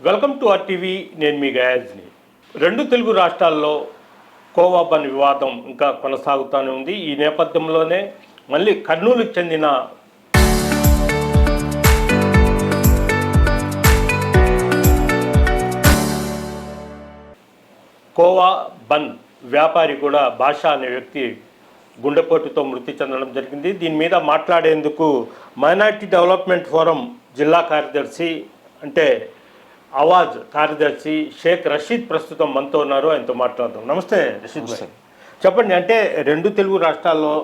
Welcome to RTV. నేను మీ గయాజ్ని. రెండు తెలుగు రాష్ట్రాల్లో కోవా బన్ వివాదం ఇంకా కొనసాగుతూనే ఉంది. ఈ నేపథ్యంలోనే మళ్ళీ కర్నూలుకు చెందిన కోవా బన్ వ్యాపారి కూడా భాష అనే వ్యక్తి గుండెపోటుతో మృతి చెందడం జరిగింది. దీని మీద మాట్లాడేందుకు మైనార్టీ డెవలప్మెంట్ ఫోరం జిల్లా కార్యదర్శి అంటే ఆవాజ్ కార్యదర్శి షేక్ రషీద్ ప్రస్తుతం మనతో ఉన్నారు. ఆయనతో మాట్లాడదాం. నమస్తే రషీద్ భాయ్, చెప్పండి. అంటే రెండు తెలుగు రాష్ట్రాల్లో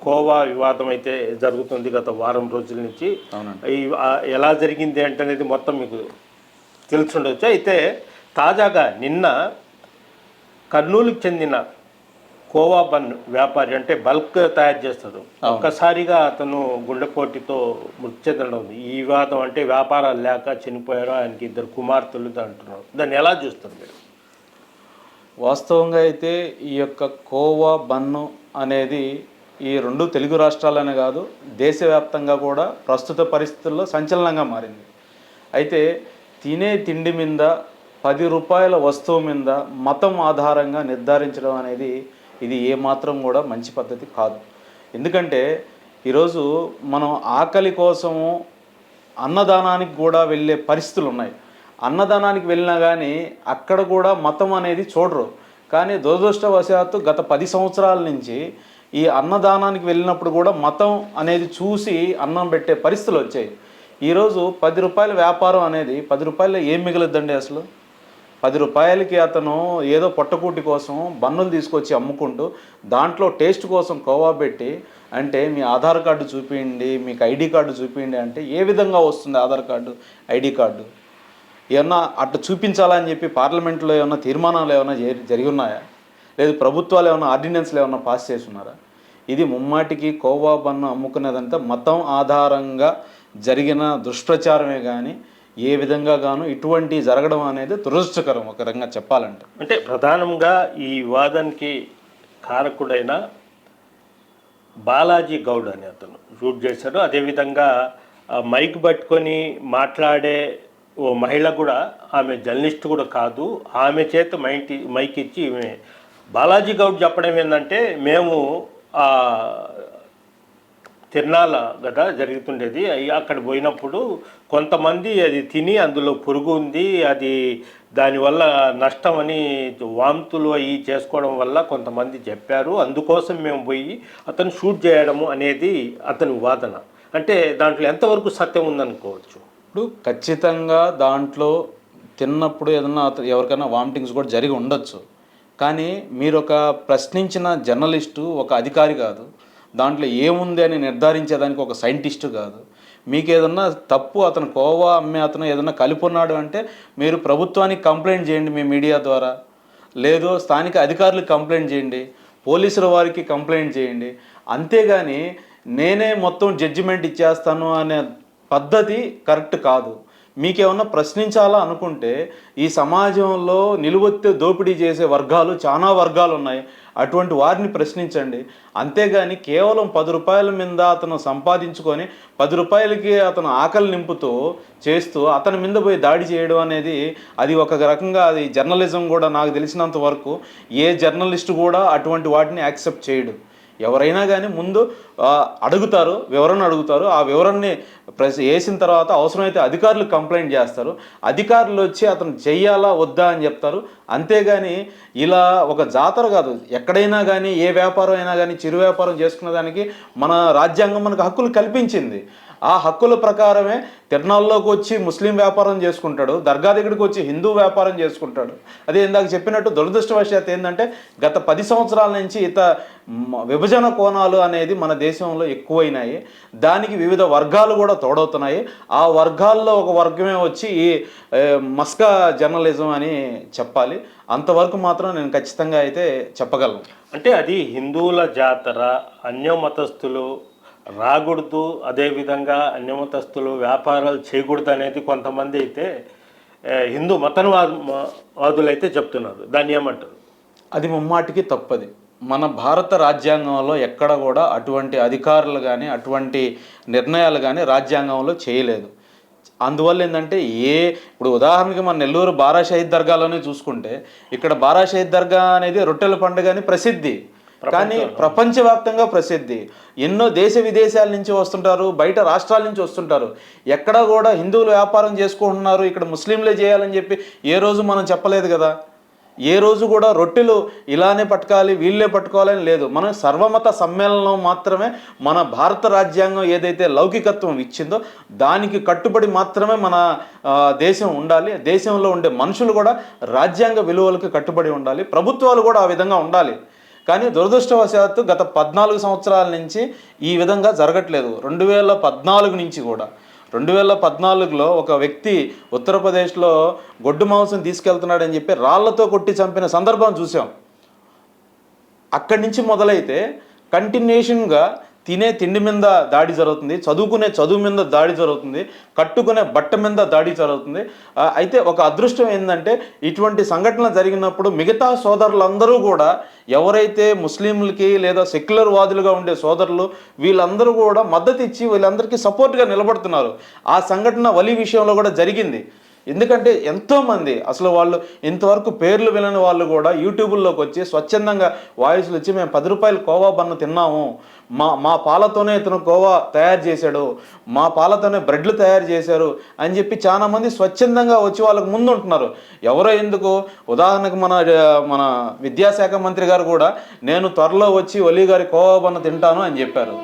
కోవా వివాదం అయితే జరుగుతుంది గత వారం రోజుల నుంచి. ఎలా జరిగింది అంటే అనేది మొత్తం మీకు తెలుసుండొచ్చు. అయితే తాజాగా నిన్న కర్నూలుకు చెందిన కోవా బన్ వ్యాపారి అంటే బల్క్ తయారు చేస్తారు, ఒక్కసారిగా అతను గుండెపోటుతో మృతి చెందడం. ఈ వివాదం అంటే వ్యాపారాలు లేక చనిపోయారు, ఆయనకి 2 కుమార్తెలు అంటున్నారు. దాన్ని ఎలా చూస్తారు మీరు? వాస్తవంగా అయితే ఈ యొక్క కోవా బన్ను అనేది ఈ రెండు తెలుగు రాష్ట్రాలనే కాదు, దేశవ్యాప్తంగా కూడా ప్రస్తుత పరిస్థితుల్లో సంచలనంగా మారింది. అయితే తినే తిండి మీద 10 రూపాయల వస్తువు మీద మతం ఆధారంగా నిర్ధారించడం అనేది ఇది ఏమాత్రం కూడా మంచి పద్ధతి కాదు. ఎందుకంటే ఈరోజు మనం ఆకలి కోసము అన్నదానానికి కూడా వెళ్ళే పరిస్థితులు ఉన్నాయి. అన్నదానానికి వెళ్ళినా కానీ అక్కడ కూడా మతం అనేది చూడరు. కానీ దురదృష్టవశాత్తు గత 10 సంవత్సరాల నుంచి ఈ అన్నదానానికి వెళ్ళినప్పుడు కూడా మతం అనేది చూసి అన్నం పెట్టే పరిస్థితులు వచ్చాయి. ఈరోజు 10 రూపాయల వ్యాపారం అనేది 10 రూపాయలు ఏం మిగులుద్దండి? అసలు 10 రూపాయలకి అతను ఏదో పొట్టకూటి కోసం బన్నులు తీసుకొచ్చి అమ్ముకుంటూ దాంట్లో టేస్ట్ కోసం కోవా పెట్టి, అంటే మీ ఆధార్ కార్డు చూపించండి, మీకు ఐడి కార్డు చూపించండి అంటే ఏ విధంగా వస్తుంది ఆధార్ కార్డు, ఐడి కార్డు? ఏమన్నా అట్లా చూపించాలని చెప్పి పార్లమెంట్లో ఏమన్నా తీర్మానాలు ఏమైనా జరిగి ఉన్నాయా? లేదు ప్రభుత్వాలు ఏమైనా ఆర్డినెన్స్లు ఏమైనా పాస్ చేస్తున్నారా? ఇది ముమ్మాటికి కోవా బన్ను అమ్ముకునేదంతా మతం ఆధారంగా జరిగిన దుష్ప్రచారమే కానీ ఏ విధంగా గాను ఇటువంటి జరగడం అనేది దురదృష్టకరం ఒక రకంగా చెప్పాలంటే. అంటే ప్రధానంగా ఈ వివాదానికి కారకుడైన బాలాజీ గౌడ్ అని అతను షూట్ చేశాడు. అదేవిధంగా మైక్ పట్టుకొని మాట్లాడే ఓ మహిళ కూడా, ఆమె జర్నలిస్ట్ కూడా కాదు, ఆమె చేత మైక్ ఇచ్చి బాలాజీ గౌడ్ చెప్పడం ఏంటంటే, మేము తిరణాల గదా జరుగుతుండేది, అక్కడ పోయినప్పుడు కొంతమంది అది తిని అందులో పురుగు ఉంది, అది దానివల్ల నష్టం అని వాంతులు అవి చేసుకోవడం వల్ల కొంతమంది చెప్పారు, అందుకోసం మేము పోయి అతను షూట్ చేయడము అనేది అతని వాదన. అంటే దాంట్లో ఎంతవరకు సత్యం ఉందనుకోవచ్చు? ఇప్పుడు ఖచ్చితంగా దాంట్లో తిన్నప్పుడు ఏదన్నా ఎవరికైనా వామిటింగ్స్ కూడా జరిగి ఉండొచ్చు. కానీ మీరు ఒక ప్రశ్నించిన జర్నలిస్టు ఒక అధికారి కాదు, దాంట్లో ఏముంది అని నిర్ధారించేదానికి ఒక సైంటిస్టు కాదు. మీకు ఏదన్నా తప్పు, అతను కోవా అమ్మే అతను ఏదన్నా కలిపి ఉన్నాడు అంటే మీరు ప్రభుత్వానికి కంప్లైంట్ చేయండి మీ మీడియా ద్వారా, లేదు స్థానిక అధికారులకు కంప్లైంట్ చేయండి, పోలీసుల వారికి కంప్లైంట్ చేయండి. అంతేగాని నేనే మొత్తం జడ్జిమెంట్ ఇచ్చేస్తాను అనే పద్ధతి కరెక్ట్ కాదు. మీకేమన్నా ప్రశ్నించాలా అనుకుంటే ఈ సమాజంలో నిలువెత్తు దోపిడీ చేసే వర్గాలు చాలా వర్గాలు ఉన్నాయి, అటువంటి వారిని ప్రశ్నించండి. అంతేగాని కేవలం 10 రూపాయల మీద అతను సంపాదించుకొని 10 రూపాయలకి అతను ఆకలి నింపుతూ చేస్తూ అతని మీద పోయి దాడి చేయడం అనేది అది ఒక రకంగా అది జర్నలిజం కూడా నాకు తెలిసినంత వరకు ఏ జర్నలిస్టు కూడా అటువంటి వాటిని యాక్సెప్ట్ చేయడు. ఎవరైనా కానీ ముందు అడుగుతారు, వివరణ అడుగుతారు, ఆ వివరణని వేసిన తర్వాత అవసరమైతే అధికారులకు కంప్లైంట్ చేస్తారు, అధికారులు వచ్చి అతను చెయ్యాలా వద్దా అని చెప్తారు. అంతేగాని ఇలా ఒక జాతర కాదు, ఎక్కడైనా కానీ ఏ వ్యాపారం అయినా కానీ చిరు వ్యాపారం చేసుకునే దానికి మన రాజ్యాంగం మనకు హక్కులు కల్పించింది. ఆ హక్కుల ప్రకారమే తిరునాళ్ళలోకి వచ్చి ముస్లిం వ్యాపారం చేసుకుంటాడు, దర్గా దగ్గరికి వచ్చి హిందూ వ్యాపారం చేసుకుంటాడు. అదే ఇందాక చెప్పినట్టు దురదృష్టవశాత్తు ఏంటంటే గత 10 సంవత్సరాల నుంచి విభజన కోణాలు అనేది మన దేశంలో ఎక్కువైనాయి. దానికి వివిధ వర్గాలు కూడా తోడవుతున్నాయి. ఆ వర్గాల్లో ఒక వర్గమే వచ్చి ఈ మస్కా జర్నలిజం అని చెప్పాలి. అంతవరకు మాత్రం నేను ఖచ్చితంగా అయితే చెప్పగలను. అంటే అది హిందువుల జాతర, అన్యమతస్థులు రాకూడదు, అదేవిధంగా అన్యమతస్థులు వ్యాపారాలు చేయకూడదు అనేది కొంతమంది అయితే హిందూ మతవాదులు అయితే చెప్తున్నారు. దాన్ని ఏమంటారు? అది ముమ్మాటికి తప్పది. మన భారత రాజ్యాంగంలో ఎక్కడ కూడా అటువంటి అధికారులు కానీ అటువంటి నిర్ణయాలు కానీ రాజ్యాంగంలో చేయలేదు. అందువల్ల ఏంటంటే ఇప్పుడు ఉదాహరణకి మన నెల్లూరు బారా షహీద్ దర్గాలోనే చూసుకుంటే ఇక్కడ బారా షహీద్ దర్గా అనేది రొట్టెల పండుగ అని ప్రసిద్ధి, కానీ ప్రపంచవ్యాప్తంగా ప్రసిద్ధి. ఎన్నో దేశ విదేశాల నుంచి వస్తుంటారు, బయట రాష్ట్రాల నుంచి వస్తుంటారు. ఎక్కడా కూడా హిందువులు వ్యాపారం చేసుకుంటున్నారు, ఇక్కడ ముస్లింలే చేయాలని చెప్పి ఏ రోజు మనం చెప్పలేదు కదా. ఏ రోజు కూడా రొట్టెలు ఇలానే పట్టుకోవాలి వీళ్ళే పట్టుకోవాలని లేదు. మనం సర్వమత సమ్మేళనం మాత్రమే మన భారత రాజ్యాంగం ఏదైతే లౌకికత్వం ఇచ్చిందో దానికి కట్టుబడి మాత్రమే మన దేశం ఉండాలి. దేశంలో ఉండే మనుషులు కూడా రాజ్యాంగ విలువలకు కట్టుబడి ఉండాలి, ప్రభుత్వాలు కూడా ఆ విధంగా ఉండాలి. కానీ దురదృష్టవశాత్తు గత 14 సంవత్సరాల నుంచి ఈ విధంగా జరగట్లేదు. 2014 నుంచి కూడా 2014లో ఒక వ్యక్తి ఉత్తరప్రదేశ్లో గొడ్డు మాంసం తీసుకెళ్తున్నాడని చెప్పి రాళ్లతో కొట్టి చంపిన సందర్భం చూసాం. అక్కడి నుంచి మొదలైతే కంటిన్యూషన్గా తినే తిండి మీద దాడి జరుగుతుంది, చదువుకునే చదువు మీద దాడి జరుగుతుంది, కట్టుకునే బట్ట మీద దాడి జరుగుతుంది. అయితే ఒక అదృష్టం ఏంటంటే ఇటువంటి సంఘటనలు జరిగినప్పుడు మిగతా సోదరులందరూ కూడా ఎవరైతే ముస్లింలకి లేదా సెక్యులర్ వాదులుగా ఉండే సోదరులు వీళ్ళందరూ కూడా మద్దతు ఇచ్చి వీళ్ళందరికీ సపోర్ట్గా నిలబడుతున్నారు. ఆ సంఘటన వలి విషయంలో కూడా జరిగింది. ఎందుకంటే ఎంతోమంది అసలు వాళ్ళు ఇంతవరకు పేర్లు వినని వాళ్ళు కూడా యూట్యూబ్లోకి వచ్చి స్వచ్ఛందంగా వాయిస్లు ఇచ్చి మేము 10 రూపాయలు కోవా బన్ను తిన్నాము, మా పాలతోనే ఇతను కోవా తయారు చేశాడు, మా పాలతోనే బ్రెడ్లు తయారు చేశారు అని చెప్పి చాలామంది స్వచ్ఛందంగా వచ్చి వాళ్ళకు ముందు ఉంటున్నారు. ఎవరో ఎందుకు, ఉదాహరణకు మన విద్యాశాఖ మంత్రి గారు కూడా నేను త్వరలో వచ్చి ఒలి గారి కోవా బన్ను తింటాను అని చెప్పారు.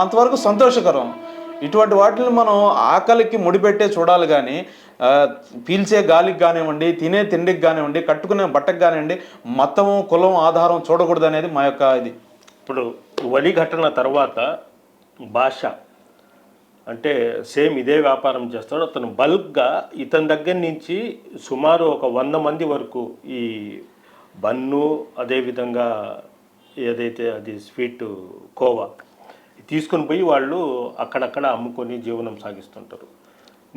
అంతవరకు సంతోషకరం. ఇటువంటి వాటిని మనం ఆకలికి ముడిపెట్టే చూడాలి, కానీ పీల్చే గాలికి కానివ్వండి, తినే తిండికి కానివ్వండి, కట్టుకునే బట్టకు కానివ్వండి మతము కులం ఆధారం చూడకూడదు అనేది మా యొక్క ఇది. ఇప్పుడు వలి ఘటన తర్వాత భాష అంటే సేమ్ ఇదే వ్యాపారం చేస్తాడు. అతను బల్క్గా ఇతని దగ్గర నుంచి సుమారు ఒక 100 మంది వరకు ఈ బన్ను అదేవిధంగా ఏదైతే అది స్వీట్ కోవా తీసుకొని పోయి వాళ్ళు అక్కడక్కడ అమ్ముకొని జీవనం సాగిస్తుంటారు.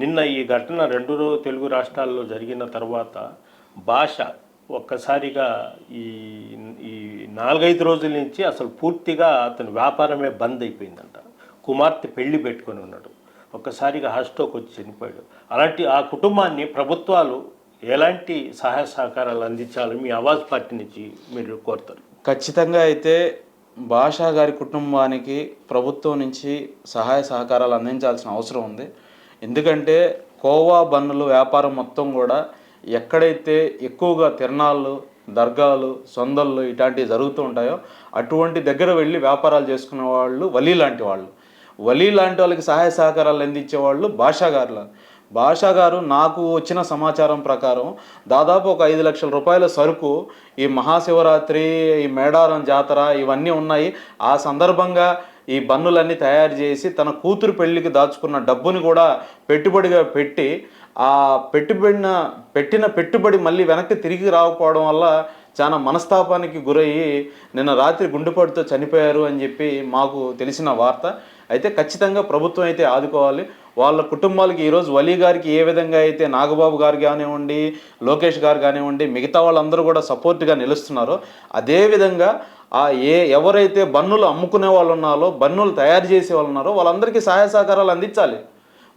నిన్న ఈ ఘటన 2 తెలుగు రాష్ట్రాల్లో జరిగిన తర్వాత భాష ఒక్కసారిగా ఈ 4-5 రోజుల నుంచి అసలు పూర్తిగా అతని వ్యాపారమే బంద్ అయిపోయిందంట. కుమార్తె పెళ్లి పెట్టుకొని ఉన్నాడు, ఒక్కసారిగా హాస్టోకి వచ్చి చనిపోయాడు. అలాంటి ఆ కుటుంబాన్ని ప్రభుత్వాలు ఎలాంటి సహాయ సహకారాలు అందించాలని మీ ఆవాజ్ పార్టీ నుంచి మీరు కోరుతారు? ఖచ్చితంగా అయితే భాషా గారి కుటుంబానికి ప్రభుత్వం నుంచి సహాయ సహకారాలు అందించాల్సిన అవసరం ఉంది. ఎందుకంటే కోవా బన్నులు వ్యాపారం మొత్తం కూడా ఎక్కడైతే ఎక్కువగా తిరణాళ్ళు, దర్గాలు, సొందళ్ళు ఇట్లాంటివి జరుగుతూ ఉంటాయో అటువంటి దగ్గర వెళ్ళి వ్యాపారాలు చేసుకునే వాళ్ళు వలీ లాంటి వాళ్ళకి సహాయ సహకారాలు అందించేవాళ్ళు భాషా గారు నాకు వచ్చిన సమాచారం ప్రకారం దాదాపు ఒక 5 లక్షల రూపాయల సరుకు ఈ మహాశివరాత్రి, ఈ మేడారం జాతర ఇవన్నీ ఉన్నాయి, ఆ సందర్భంగా ఈ బన్నులన్నీ తయారు చేసి తన కూతురు పెళ్లికి దాచుకున్న డబ్బుని కూడా పెట్టుబడిగా పెట్టి ఆ పెట్టిన పెట్టుబడి మళ్ళీ వెనక్కి తిరిగి రాకపోవడం వల్ల చాలా మనస్తాపానికి గురయ్యి నిన్న రాత్రి గుండెపోటుతో చనిపోయారు అని చెప్పి మాకు తెలిసిన వార్త. అయితే ఖచ్చితంగా ప్రభుత్వం అయితే ఆదుకోవాలి. వాళ్ళ కుటుంబాలకి ఈరోజు వలీ గారికి ఏ విధంగా అయితే నాగబాబు గారు కానివ్వండి, లోకేష్ గారు కానివ్వండి, మిగతా వాళ్ళందరూ కూడా సపోర్ట్గా నిలుస్తున్నారో అదేవిధంగా ఎవరైతే బన్నులు అమ్ముకునే వాళ్ళు ఉన్నారో, బన్నులు తయారు చేసే వాళ్ళు ఉన్నారో వాళ్ళందరికీ సహాయ సహకారాలు అందించాలి.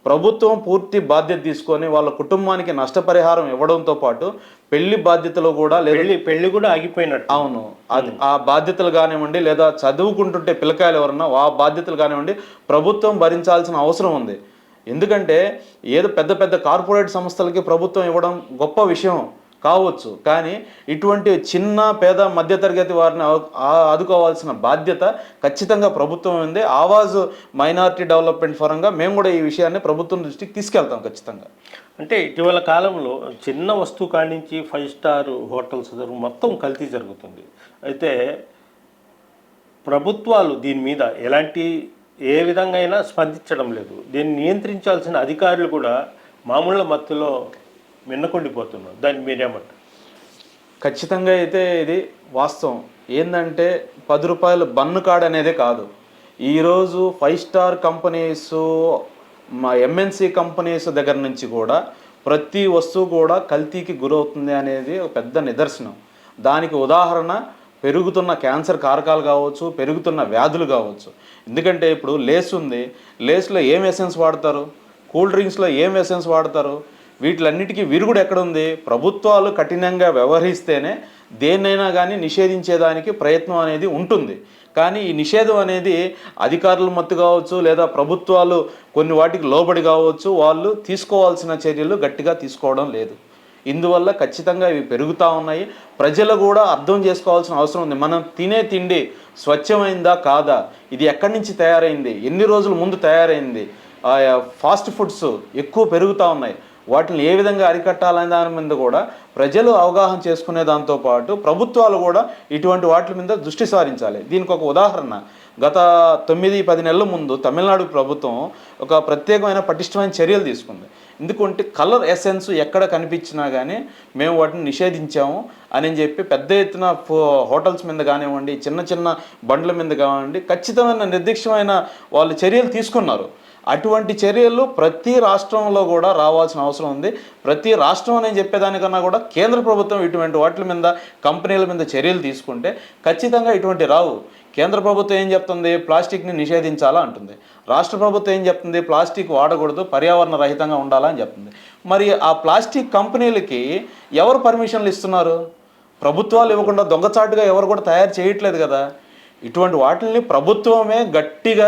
ప్రభుత్వం పూర్తి బాధ్యత తీసుకొని వాళ్ళ కుటుంబానికి నష్టపరిహారం ఇవ్వడంతో పాటు పెళ్లి బాధ్యతలు కూడా పెళ్లి కూడా ఆగిపోయినట్టు. అవును, ఆ బాధ్యతలు కానివ్వండి లేదా చదువుకుంటుంటే పిల్లకాయలు ఎవరన్నా ఆ బాధ్యతలు కానివ్వండి ప్రభుత్వం భరించాల్సిన అవసరం ఉంది. ఎందుకంటే ఏదో పెద్ద పెద్ద కార్పొరేట్ సంస్థలకి ప్రభుత్వం ఇవ్వడం గొప్ప విషయం కావచ్చు, కానీ ఇటువంటి చిన్న పేద మధ్యతరగతి వారిని ఆదుకోవాల్సిన బాధ్యత ఖచ్చితంగా ప్రభుత్వం ఉంది. ఆవాజ్ మైనారిటీ డెవలప్మెంట్ ఫోరంగా మేము కూడా ఈ విషయాన్ని ప్రభుత్వం దృష్టికి తీసుకెళ్తాం ఖచ్చితంగా. అంటే ఇటీవల కాలంలో చిన్న వస్తువు కానించి 5 స్టార్ హోటల్స్ మొత్తం కల్తీ జరుగుతుంది. అయితే ప్రభుత్వాలు దీని మీద ఏ విధంగా అయినా స్పందించడం లేదు. దీన్ని నియంత్రించాల్సిన అధికారులు కూడా మామూలు మత్తులో మిన్నకొండిపోతున్నారు. దాన్ని మీరేమంటారు? ఖచ్చితంగా అయితే ఇది వాస్తవం. ఏంటంటే 10 రూపాయలు బన్ను కార్డ్ అనేదే కాదు, ఈరోజు 5 స్టార్ కంపెనీస్, ఎంఎన్సి కంపెనీస్ దగ్గర నుంచి కూడా ప్రతి వస్తువు కూడా కల్తీకి గురవుతుంది అనేది ఒక పెద్ద నిదర్శనం. దానికి ఉదాహరణ పెరుగుతున్న క్యాన్సర్ కారకాలు కావచ్చు, పెరుగుతున్న వ్యాధులు కావచ్చు. ఎందుకంటే ఇప్పుడు లేస్ ఉంది, లేస్లో ఏం ఎసెన్స్ వాడతారు? కూల్ డ్రింక్స్లో ఏం ఎసెన్స్ వాడతారు? వీటిలన్నిటికీ విరుగుడు ఎక్కడుంది? ప్రభుత్వాలు కఠినంగా వ్యవహరిస్తేనే దేన్నైనా కానీ నిషేధించేదానికి ప్రయత్నం అనేది ఉంటుంది. కానీ ఈ నిషేధం అనేది అధికారుల మత్తు కావచ్చు, లేదా ప్రభుత్వాలు కొన్ని వాటికి లోబడి కావచ్చు, వాళ్ళు తీసుకోవాల్సిన చర్యలు గట్టిగా తీసుకోవడం లేదు. ఇందువల్ల ఖచ్చితంగా ఇవి పెరుగుతూ ఉన్నాయి. ప్రజలు కూడా అర్థం చేసుకోవాల్సిన అవసరం ఉంది. మనం తినే తిండి స్వచ్ఛమైందా కాదా, ఇది ఎక్కడి నుంచి తయారైంది, ఎన్ని రోజుల ముందు తయారైంది, ఫాస్ట్ ఫుడ్స్ ఎక్కువ పెరుగుతూ ఉన్నాయి. వాటిని ఏ విధంగా అరికట్టాలనే దాని మీద కూడా ప్రజలు అవగాహన చేసుకునే దాంతోపాటు ప్రభుత్వాలు కూడా ఇటువంటి వాటి మీద దృష్టి సారించాలి. దీనికి ఒక ఉదాహరణ, గత 9-10 నెలల ముందు తమిళనాడు ప్రభుత్వం ఒక ప్రత్యేకమైన పటిష్టమైన చర్యలు తీసుకుంది. ఎందుకంటే కలర్ ఎసెన్స్ ఎక్కడ కనిపించినా కానీ మేము వాటిని నిషేధించాము అని చెప్పి పెద్ద ఎత్తున హోటల్స్ మీద కానివ్వండి, చిన్న చిన్న బండ్ల మీద కానివ్వండి, ఖచ్చితమైన నిర్దిష్టమైన వాళ్ళు చర్యలు తీసుకున్నారు. అటువంటి చర్యలు ప్రతి రాష్ట్రంలో కూడా రావాల్సిన అవసరం ఉంది. ప్రతి రాష్ట్రం అని చెప్పేదానికన్నా కూడా కేంద్ర ప్రభుత్వం ఇటువంటి వాటి మీద, కంపెనీల మీద చర్యలు తీసుకుంటే ఖచ్చితంగా ఇటువంటి రావు. కేంద్ర ప్రభుత్వం ఏం చెప్తుంది? ప్లాస్టిక్ని నిషేధించాలా అంటుంది. రాష్ట్ర ప్రభుత్వం ఏం చెప్తుంది? ప్లాస్టిక్ వాడకూడదు, పర్యావరణ రహితంగా ఉండాలా అని చెప్తుంది. మరి ఆ ప్లాస్టిక్ కంపెనీలకి ఎవరు పర్మిషన్లు ఇస్తున్నారు? ప్రభుత్వాలు ఇవ్వకుండా దొంగచాటుగా ఎవరు కూడా తయారు చేయట్లేదు కదా. ఇటువంటి వాటిని ప్రభుత్వమే గట్టిగా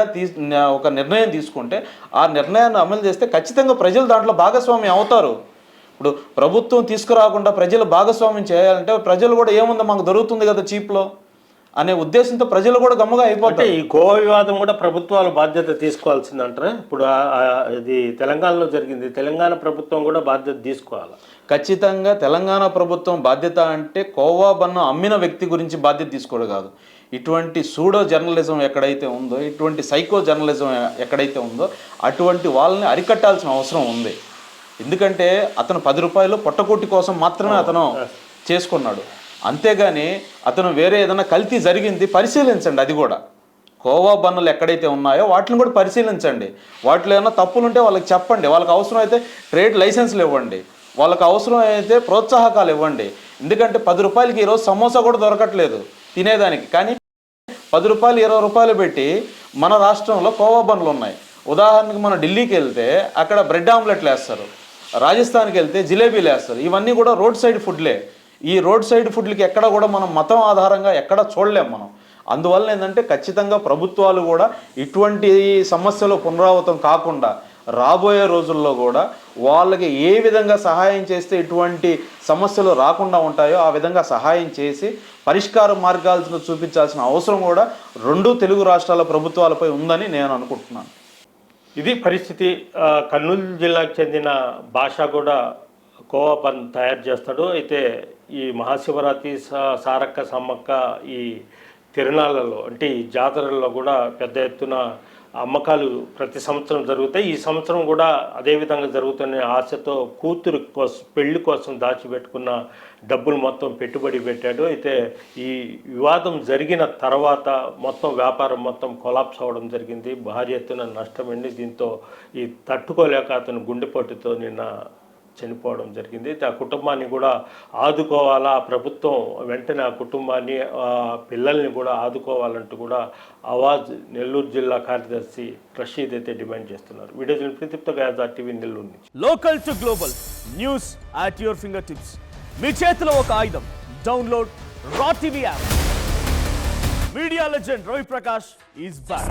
ఒక నిర్ణయం తీసుకుంటే, ఆ నిర్ణయాన్ని అమలు చేస్తే ఖచ్చితంగా ప్రజలు దాంట్లో భాగస్వామ్యం అవుతారు. ఇప్పుడు ప్రభుత్వం తీసుకురాకుండా ప్రజలు భాగస్వామ్యం చేయాలంటే ప్రజలు కూడా ఏముందో మాకు దొరుకుతుంది కదా చీప్లో అనే ఉద్దేశంతో ప్రజలు కూడా గమ్ముగా అయిపోతాయి. ఈ గోవా వివాదం కూడా ప్రభుత్వాలు బాధ్యత తీసుకోవాల్సిందంటారా? ఇప్పుడు ఇది తెలంగాణలో జరిగింది, తెలంగాణ ప్రభుత్వం కూడా బాధ్యత తీసుకోవాలి. ఖచ్చితంగా తెలంగాణ ప్రభుత్వం బాధ్యత అంటే కోవా బన్ను అమ్మిన వ్యక్తి గురించి బాధ్యత తీసుకోవడం కాదు. ఇటువంటి సూడో జర్నలిజం ఎక్కడైతే ఉందో, ఇటువంటి సైకో జర్నలిజం ఎక్కడైతే ఉందో అటువంటి వాళ్ళని అరికట్టాల్సిన అవసరం ఉంది. ఎందుకంటే అతను 10 రూపాయలు పొట్టకూటి కోసం మాత్రమే అతను చేసుకున్నాడు. అంతేగాని అతను వేరే ఏదైనా కల్తీ జరిగింది పరిశీలించండి. అది కూడా కోవా బన్నులు ఎక్కడైతే ఉన్నాయో వాటిని కూడా పరిశీలించండి. వాటిలో ఏమైనా తప్పులు ఉంటే వాళ్ళకి చెప్పండి. వాళ్ళకి అవసరం అయితే ట్రేడ్ లైసెన్స్లు ఇవ్వండి, వాళ్ళకి అవసరం అయితే ప్రోత్సాహకాలు ఇవ్వండి. ఎందుకంటే 10 రూపాయలకి ఈరోజు సమోసా కూడా దొరకట్లేదు తినేదానికి. కానీ 10 రూపాయలు 20 రూపాయలు పెట్టి మన రాష్ట్రంలో కోవా బన్నులు ఉన్నాయి. ఉదాహరణకు మనం ఢిల్లీకి వెళ్తే అక్కడ బ్రెడ్ ఆమ్లెట్లు వేస్తారు, రాజస్థాన్కి వెళ్తే జిలేబీలు వేస్తారు. ఇవన్నీ కూడా రోడ్ సైడ్ ఫుడ్లే. ఈ రోడ్ సైడ్ ఫుడ్లకి ఎక్కడ కూడా మనం మతం ఆధారంగా ఎక్కడ చూడలేం మనం. అందువల్ల ఏంటంటే ఖచ్చితంగా ప్రభుత్వాలు కూడా ఇటువంటి సమస్యలు పునరావృతం కాకుండా రాబోయే రోజుల్లో కూడా వాళ్ళకి ఏ విధంగా సహాయం చేస్తే ఇటువంటి సమస్యలు రాకుండా ఉంటాయో ఆ విధంగా సహాయం చేసి పరిష్కార మార్గాలను చూపించాల్సిన అవసరం కూడా 2 తెలుగు రాష్ట్రాల ప్రభుత్వాలపై ఉందని నేను అనుకుంటున్నాను. ఇది పరిస్థితి. కర్నూలు జిల్లాకు చెందిన భాష కూడా కోవా బన్ తయారు చేస్తాడు. అయితే ఈ మహాశివరాత్రి, సారక్క, సమ్మక్క ఈ తిరునాళ్ళలో అంటే ఈ జాతరల్లో కూడా పెద్ద ఎత్తున అమ్మకాలు ప్రతి సంవత్సరం జరుగుతాయి. ఈ సంవత్సరం కూడా అదేవిధంగా జరుగుతున్న ఆశతో కూతురు కోసం, పెళ్లి కోసం దాచిపెట్టుకున్న డబ్బులు మొత్తం పెట్టుబడి పెట్టాడు. అయితే ఈ వివాదం జరిగిన తర్వాత మొత్తం వ్యాపారం మొత్తం కొలాప్స్ అవ్వడం జరిగింది. భారీ ఎత్తున నష్టమైంది. దీంతో ఈ తట్టుకోలేక అతను గుండెపోటుతో నిన్న చనిపోవడం జరిగింది. ఆ కుటుంబాన్ని కూడా ఆదుకోవాలా, ప్రభుత్వం వెంటనే ఆ కుటుంబాన్ని, పిల్లల్ని కూడా ఆదుకోవాలంటూ కూడా ఆవాజ్ నెల్లూరు జిల్లా కార్యదర్శి రషీద్ అయితే డిమాండ్ చేస్తున్నారు. వీడియో ప్రదీప్తో గాజా టీవీ నెల్లూరు నుంచి. Local to global news at your fingertips. మీ చేతిలో ఒక ఆయుధం. Download Raa TV app. Media legend Ravi Prakash is back.